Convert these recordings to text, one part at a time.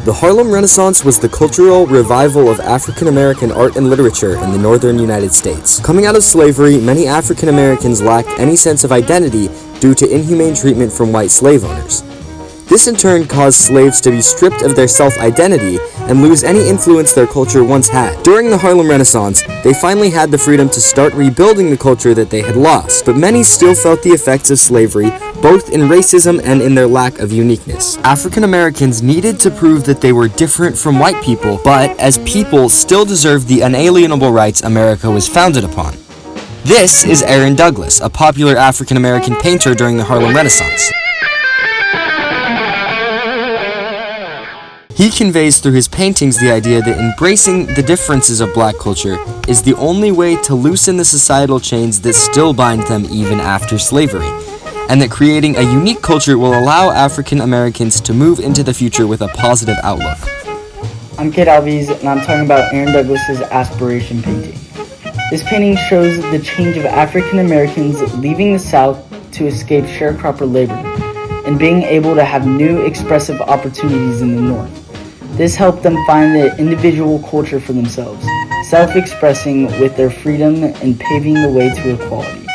The Harlem Renaissance was the cultural revival of African American art and literature in the northern United States. Coming out of slavery, many African Americans lacked any sense of identity due to inhumane treatment from white slave owners. This in turn caused slaves to be stripped of their self-identity and lose any influence their culture once had. During the Harlem Renaissance, they finally had the freedom to start rebuilding the culture that they had lost, but many still felt the effects of slavery, both in racism and in their lack of uniqueness. African Americans needed to prove that they were different from white people, but as people still deserved the unalienable rights America was founded upon. This is Aaron Douglas, a popular African American painter during the Harlem Renaissance. He conveys through his paintings the idea that embracing the differences of black culture is the only way to loosen the societal chains that still bind them even after slavery, and that creating a unique culture will allow African Americans to move into the future with a positive outlook. I'm Cade and I'm talking about Aaron Douglas's Aspiration painting. This painting shows the change of African Americans leaving the South to escape sharecropper labor and being able to have new expressive opportunities in the North. This helped them find the individual culture for themselves, self-expressing with their freedom and paving the way to equality.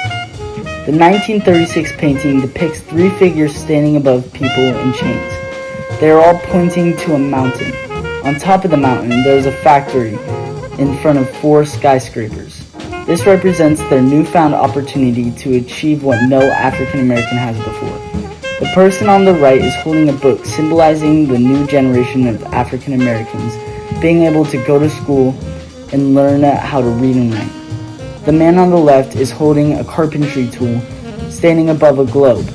The 1936 painting depicts three figures standing above people in chains. They are all pointing to a mountain. On top of the mountain, there is a factory in front of 4 skyscrapers. This represents their newfound opportunity to achieve what no African American has before. The person on the right is holding a book symbolizing the new generation of African Americans being able to go to school and learn how to read and write. The man on the left is holding a carpentry tool standing above a globe,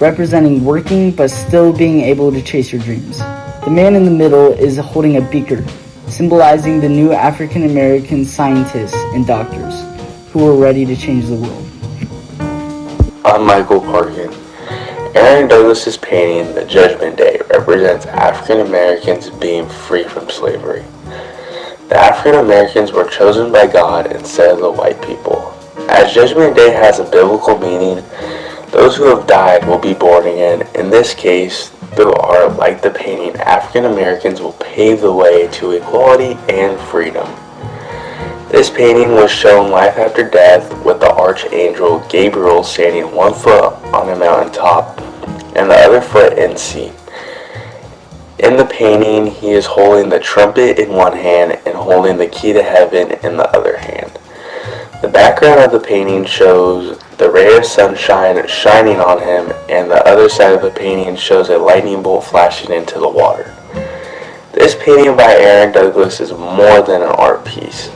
representing working but still being able to chase your dreams. The man in the middle is holding a beaker, symbolizing the new African American scientists and doctors who are ready to change the world. I'm Michael Parkin. Aaron Douglas's painting, The Judgment Day, represents African Americans being free from slavery. The African Americans were chosen by God instead of the white people. As Judgment Day has a biblical meaning, those who have died will be born again. In this case, through art like the painting, African Americans will pave the way to equality and freedom. This painting was shown life after death with the archangel Gabriel standing 1 foot on a mountaintop and the other foot in sea. In the painting, he is holding the trumpet in one hand and holding the key to heaven in the other hand. The background of the painting shows the ray of sunshine shining on him, and the other side of the painting shows a lightning bolt flashing into the water. This painting by Aaron Douglas is more than an art piece.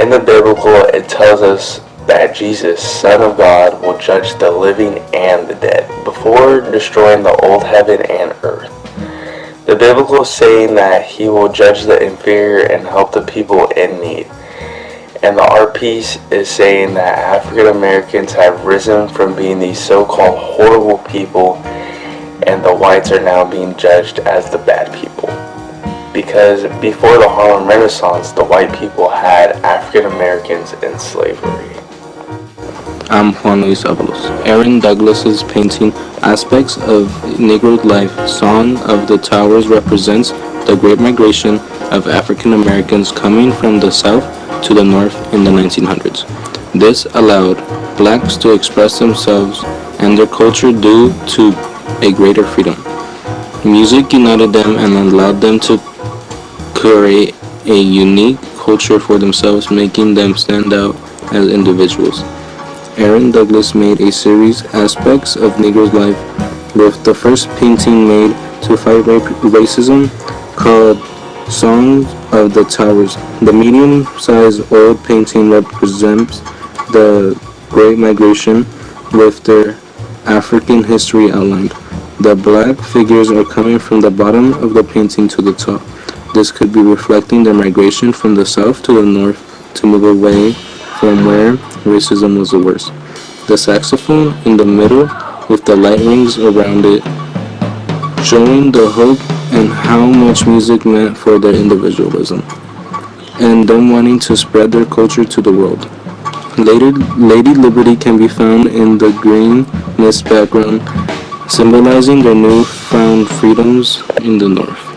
In the biblical, it tells us that Jesus, Son of God, will judge the living and the dead before destroying the old heaven and earth. The biblical is saying that he will judge the inferior and help the people in need. And the art piece is saying that African Americans have risen from being these so-called horrible people, and the whites are now being judged as the bad people. Because before the Harlem Renaissance, the white people had African Americans in slavery. I'm Juan Aaron Douglas's painting Aspects of Negro Life, Song of the Towers represents the Great Migration of African Americans coming from the South to the North in the 1900s. This allowed blacks to express themselves and their culture due to a greater freedom. Music united them and allowed them to create a unique culture for themselves, making them stand out as individuals. Aaron Douglas made a series, Aspects of Negro's Life, with the first painting made to fight racism, called Songs of the Towers. The medium-sized oil painting represents the Great Migration with their African history outlined. The black figures are coming from the bottom of the painting to the top. This could be reflecting their migration from the south to the north to move away from where racism was the worst. The saxophone in the middle with the light rings around it, showing the hope and how much music meant for their individualism, and them wanting to spread their culture to the world. Lady Liberty can be found in the green mist background, symbolizing their newfound freedoms in the north.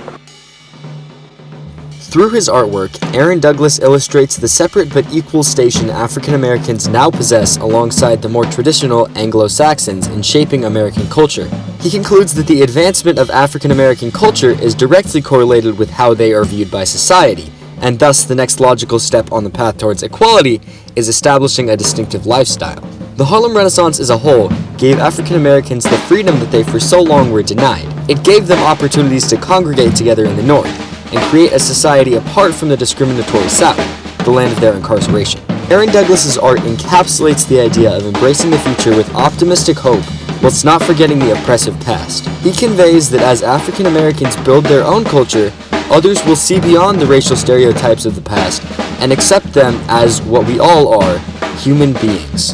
Through his artwork, Aaron Douglas illustrates the separate but equal station African Americans now possess alongside the more traditional Anglo-Saxons in shaping American culture. He concludes that the advancement of African American culture is directly correlated with how they are viewed by society, and thus the next logical step on the path towards equality is establishing a distinctive lifestyle. The Harlem Renaissance as a whole gave African Americans the freedom that they for so long were denied. It gave them opportunities to congregate together in the North and create a society apart from the discriminatory South, the land of their incarceration. Aaron Douglas's art encapsulates the idea of embracing the future with optimistic hope whilst not forgetting the oppressive past. He conveys that as African Americans build their own culture, others will see beyond the racial stereotypes of the past and accept them as what we all are, human beings.